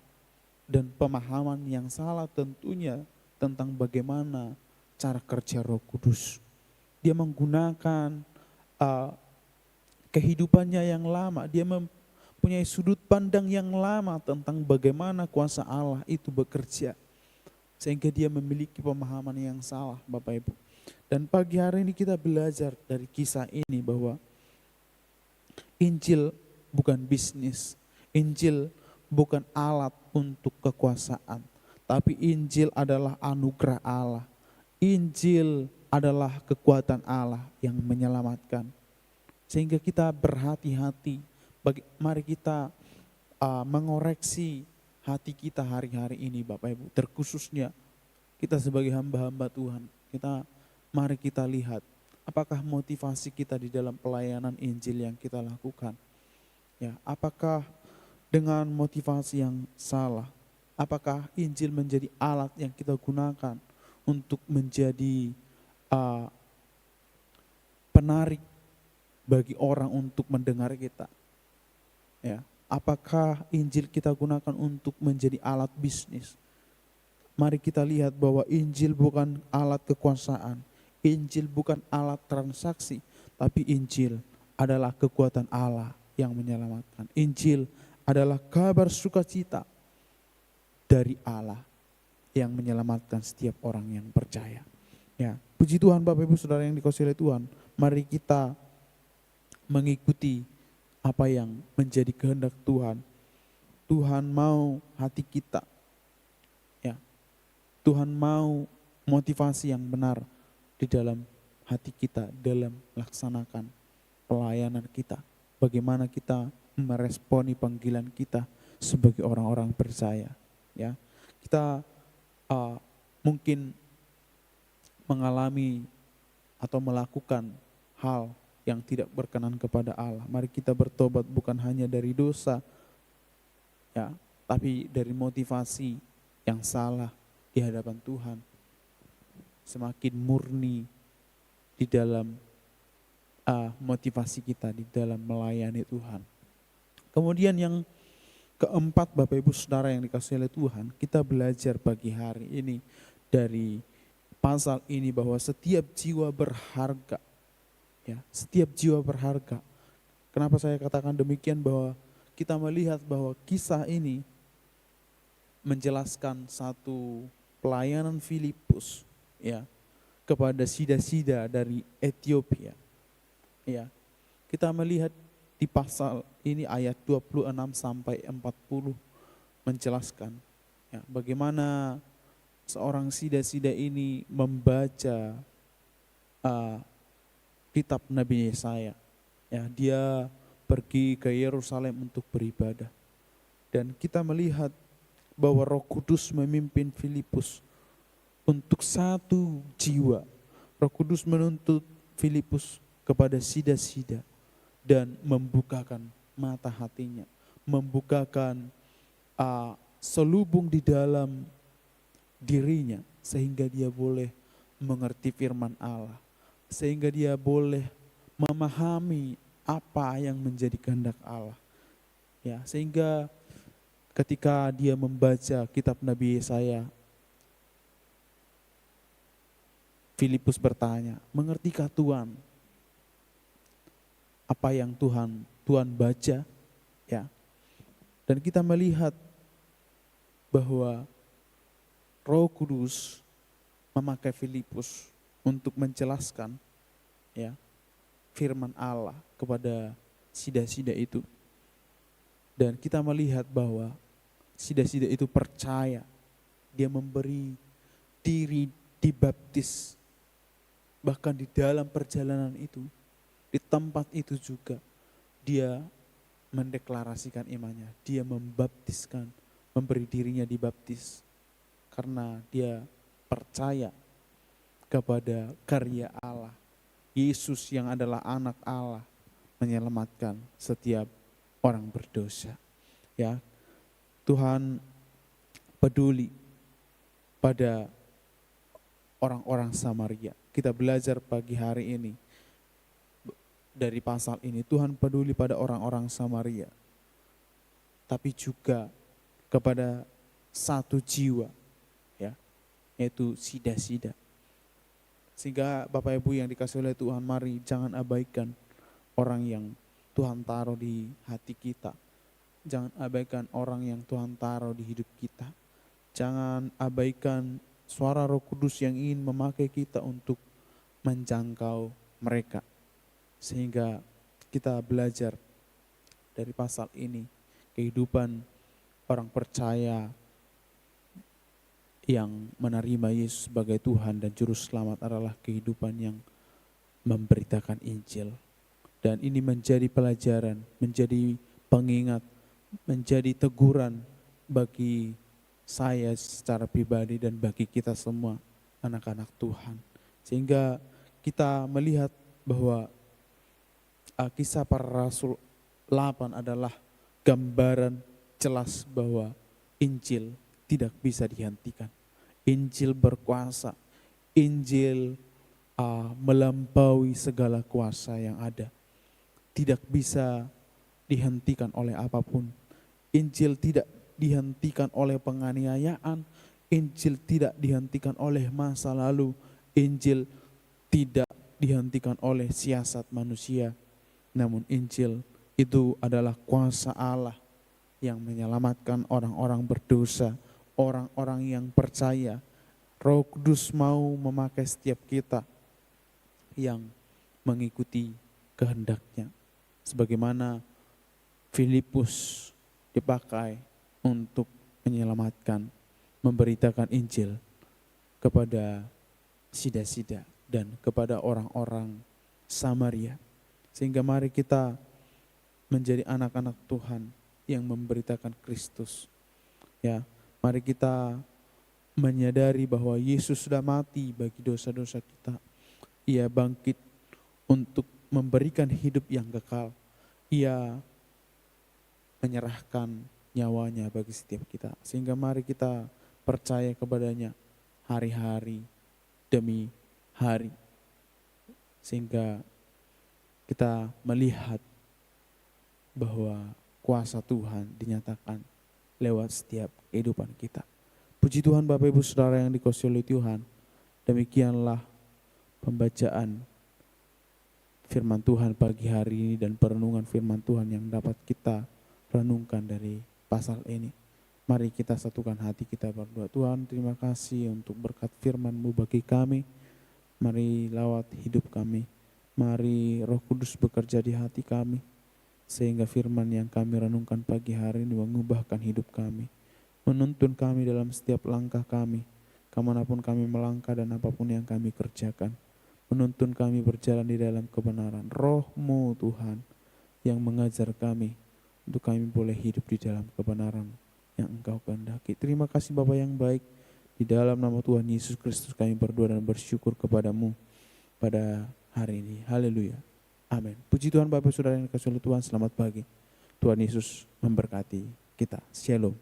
dan pemahaman yang salah tentunya tentang bagaimana cara kerja Roh Kudus. Dia menggunakan kehidupannya yang lama, dia mempunyai sudut pandang yang lama tentang bagaimana kuasa Allah itu bekerja, sehingga dia memiliki pemahaman yang salah, Bapak Ibu. Dan pagi hari ini kita belajar dari kisah ini bahwa Injil bukan bisnis, Injil bukan alat untuk kekuasaan, tapi Injil adalah anugerah Allah. Injil adalah kekuatan Allah yang menyelamatkan. Sehingga kita berhati-hati, mari kita mengoreksi hati kita hari-hari ini Bapak Ibu. Terkhususnya kita sebagai hamba-hamba Tuhan, mari kita lihat apakah motivasi kita di dalam pelayanan Injil yang kita lakukan. Ya, apakah dengan motivasi yang salah? Apakah Injil menjadi alat yang kita gunakan untuk menjadi penarik bagi orang untuk mendengar kita? Ya, apakah Injil kita gunakan untuk menjadi alat bisnis? mari kita lihat bahwa Injil bukan alat kekuasaan, Injil bukan alat transaksi, tapi Injil adalah kekuatan Allah yang menyelamatkan. Injil adalah kabar sukacita dari Allah yang menyelamatkan setiap orang yang percaya. Ya, puji Tuhan Bapak Ibu Saudara yang dikasihi oleh Tuhan, mari kita mengikuti apa yang menjadi kehendak Tuhan. Tuhan mau hati kita, ya, Tuhan mau motivasi yang benar di dalam hati kita, dalam melaksanakan pelayanan kita. Bagaimana kita meresponi panggilan kita sebagai orang-orang percaya. Ya, kita mungkin mengalami atau melakukan hal yang tidak berkenan kepada Allah. Mari kita bertobat bukan hanya dari dosa, ya, tapi dari motivasi yang salah di hadapan Tuhan. Semakin murni di dalam motivasi kita di dalam melayani Tuhan. Kemudian yang keempat, Bapak Ibu Saudara yang dikasihi oleh Tuhan, kita belajar pagi hari ini dari pasal ini bahwa setiap jiwa berharga. Ya, setiap jiwa berharga. Kenapa saya katakan demikian? Bahwa kita melihat bahwa kisah ini menjelaskan satu pelayanan Filipus, ya, kepada sida-sida dari Ethiopia. Ya, kita melihat di pasal ini ayat 26 sampai 40 menjelaskan, ya, bagaimana seorang sida-sida ini membaca kitab Nabi Yesaya. Ya, dia pergi ke Yerusalem untuk beribadah. Dan kita melihat bahwa Roh Kudus memimpin Filipus untuk satu jiwa. Roh Kudus menuntut Filipus kepada sida-sida dan membukakan mata hatinya, membukakan selubung di dalam dirinya sehingga dia boleh mengerti firman Allah, sehingga dia boleh memahami apa yang menjadi kehendak Allah. Ya, sehingga ketika dia membaca kitab Nabi Yesaya, Filipus bertanya, "Mengertikah Tuhan apa yang Tuhan baca?" Ya. Dan kita melihat bahwa Roh Kudus memakai Filipus untuk menjelaskan, ya, firman Allah kepada sida-sida itu. Dan kita melihat bahwa sida-sida itu percaya, dia memberi diri dibaptis. Bahkan di dalam perjalanan itu, di tempat itu juga, dia mendeklarasikan imannya. Dia membaptiskan, memberi dirinya dibaptis. Karena dia percaya kepada karya Allah. Yesus yang adalah anak Allah menyelamatkan setiap orang berdosa. Ya, Tuhan peduli pada orang-orang Samaria. Kita belajar pagi hari ini dari pasal ini, Tuhan peduli pada orang-orang Samaria, tapi juga kepada satu jiwa, ya, yaitu sida-sida. Sehingga Bapak Ibu yang dikasihi oleh Tuhan, mari jangan abaikan orang yang Tuhan taruh di hati kita. Jangan abaikan orang yang Tuhan taruh di hidup kita. Jangan abaikan suara Roh Kudus yang ingin memakai kita untuk menjangkau mereka. Sehingga kita belajar dari pasal ini, kehidupan orang percaya yang menerima Yesus sebagai Tuhan dan Juru Selamat adalah kehidupan yang memberitakan Injil. Dan ini menjadi pelajaran, menjadi pengingat, menjadi teguran bagi saya secara pribadi dan bagi kita semua anak-anak Tuhan. Sehingga kita melihat bahwa Kisah Para Rasul 8 adalah gambaran jelas bahwa Injil tidak bisa dihentikan. Injil berkuasa, Injil melampaui segala kuasa yang ada. Tidak bisa dihentikan oleh apapun. Injil tidak dihentikan oleh penganiayaan, Injil tidak dihentikan oleh masa lalu. Injil tidak dihentikan oleh siasat manusia. Namun Injil itu adalah kuasa Allah yang menyelamatkan orang-orang berdosa, orang-orang yang percaya. Roh Kudus mau memakai setiap kita yang mengikuti kehendaknya. Sebagaimana Filipus dipakai untuk menyelamatkan, memberitakan Injil kepada sida-sida dan kepada orang-orang Samaria. Sehingga mari kita menjadi anak-anak Tuhan yang memberitakan Kristus. Ya, mari kita menyadari bahwa Yesus sudah mati bagi dosa-dosa kita. Ia bangkit untuk memberikan hidup yang kekal. Ia menyerahkan nyawanya bagi setiap kita. Sehingga mari kita percaya kepadanya hari-hari demi hari. Sehingga kita melihat bahwa kuasa Tuhan dinyatakan lewat setiap kehidupan kita. Puji Tuhan Bapak Ibu Saudara yang dikasihi oleh Tuhan. Demikianlah pembacaan firman Tuhan pagi hari ini dan perenungan firman Tuhan yang dapat kita renungkan dari pasal ini. Mari kita satukan hati kita berdoa. Tuhan, terima kasih untuk berkat firman-Mu bagi kami. Mari lawat hidup kami. Mari Roh Kudus bekerja di hati kami. Sehingga firman yang kami renungkan pagi hari ini mengubahkan hidup kami. Menuntun kami dalam setiap langkah kami. Kemanapun kami melangkah dan apapun yang kami kerjakan. Menuntun kami berjalan di dalam kebenaran. Roh-Mu Tuhan yang mengajar kami untuk kami boleh hidup di dalam kebenaran yang Engkau kehendaki. Terima kasih Bapa yang baik. Di dalam nama Tuhan Yesus Kristus kami berdoa dan bersyukur kepada-Mu pada hari ini. Haleluya. Amin. Puji Tuhan Bapak Saudara yang dikasihi oleh Tuhan. Selamat pagi. Tuhan Yesus memberkati kita. Shalom.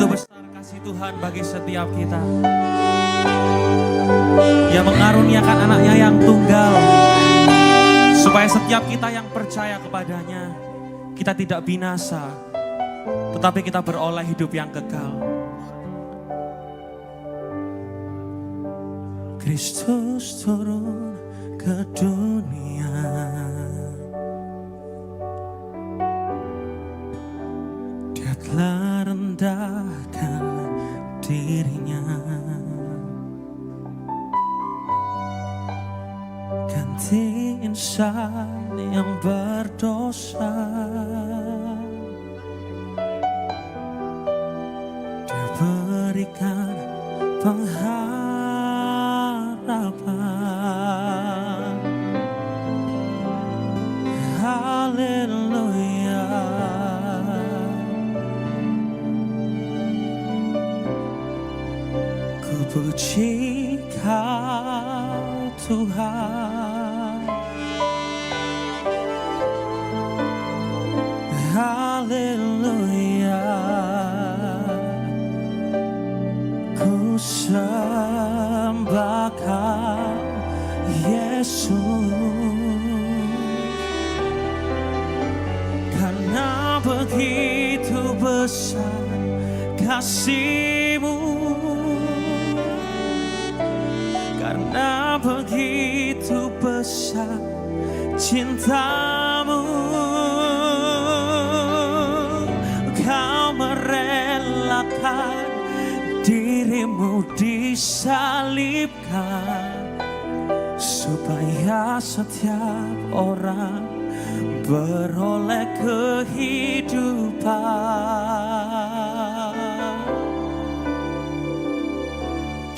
Besar kasih Tuhan bagi setiap kita yang mengaruniakan anaknya yang tunggal supaya setiap kita yang percaya kepadanya kita tidak binasa tetapi kita beroleh hidup yang kekal. Kristus turun ke dunia, Dia telah rendahkan dirinya, ganti insan yang berdosa. Dia berikan pengharapan. Haleluya. Ku puji Kau Tuhan. Haleluya. Ku sembah Kau Yesus, karena begitu besar kasih-Mu, karena begitu besar cinta-Mu, Kau merelakan diri-Mu disalibkan, supaya setiap orang beroleh kehidupan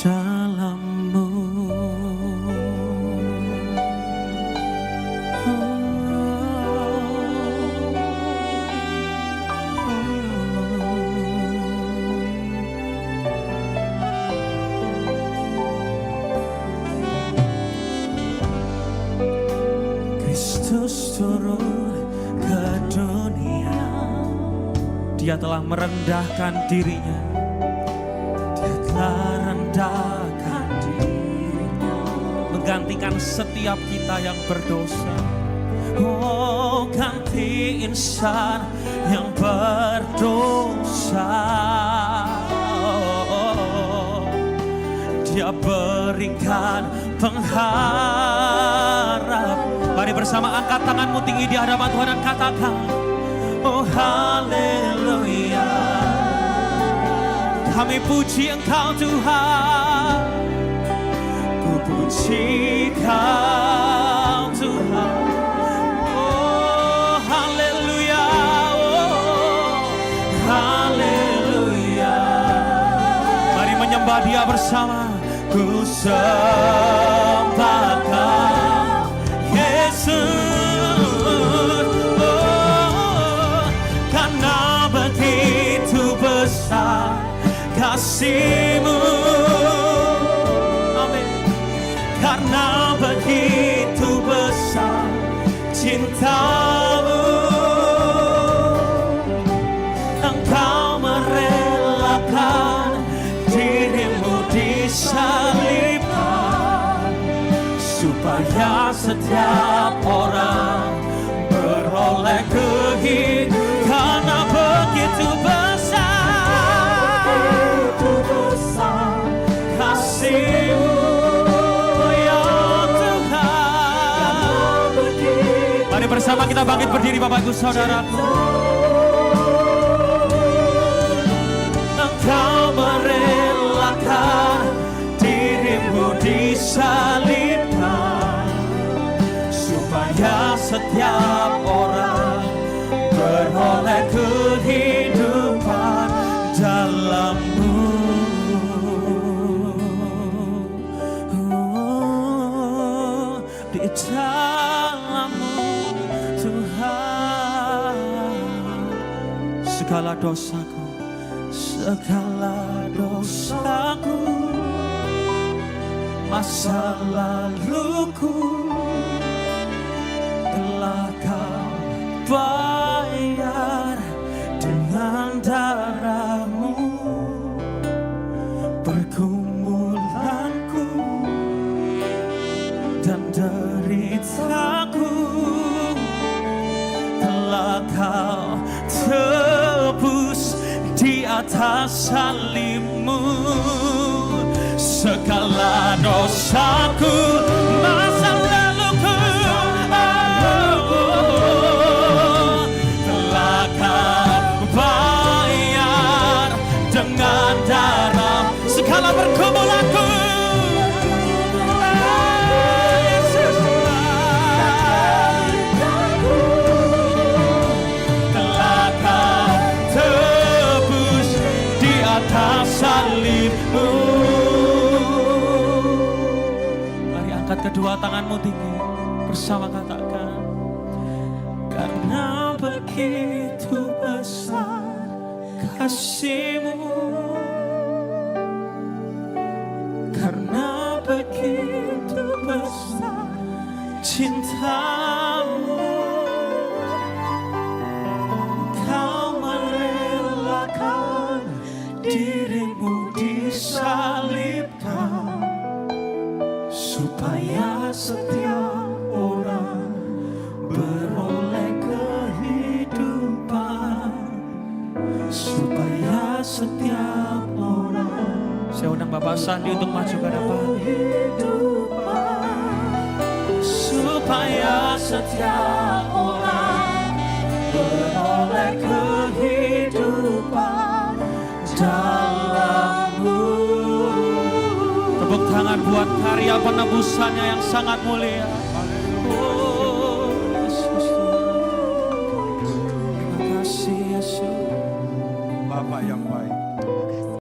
dalam-Mu. Kristus turun ke dunia, Dia telah merendahkan dirinya, Dia telah rendahkan dirinya, menggantikan setiap kita yang berdosa. Oh, ganti insan yang berdosa. Oh, Dia berikan pengharap. Mari bersama angkat tanganmu tinggi di hadapan Tuhan dan katakan, oh haleluya. Kami puji Engkau Tuhan, ku puji Kau Tuhan. Oh haleluya, oh haleluya. Mari menyembah Dia bersama. Ku sembah Kau Yesus, oh, karena begitu besar kasih-Mu, amin. Karena begitu besar cinta-Mu, Engkau merelakan diri-Mu disalibkan, supaya setiap orang beroleh kehidupan. Karena begitu besar kasih-Mu, ya Tuhan. Mari bersama kita bangkit berdiri Bapak Ibu Saudaraku. Engkau merelakan diri-Mu disalibkan, supaya setiap orang beroleh kehidupan dalam-Mu. Oh, di dalam-Mu Tuhan, segala dosaku, segala dosaku, masa laluku telah Kau bayar dengan darah-Mu. Pergumulanku dan deritaku telah Kau tebus di atas salib-Mu. Segala dosaku, masa laluku, oh, telah Kau bayar dengan darah. Segala pergumulanku, Yesus, telah Kau tebus di atas salib-Mu. Mari angkat kedua tanganmu tinggi, bersama katakan, karena begitu besar kasih-Mu, karena begitu besar cinta-Mu, Kau merelakan diri-Mu disalibkan, supaya setiap orang beroleh kehidupan. Pak Sandi untuk maju ke depan. Supaya setiap orang beroleh kehidupan dalam-Mu. Tepuk tangan buat karya penebusannya yang sangat mulia. Oh, Yesus Tuhan. Terima kasih Yesus. Bapak yang baik.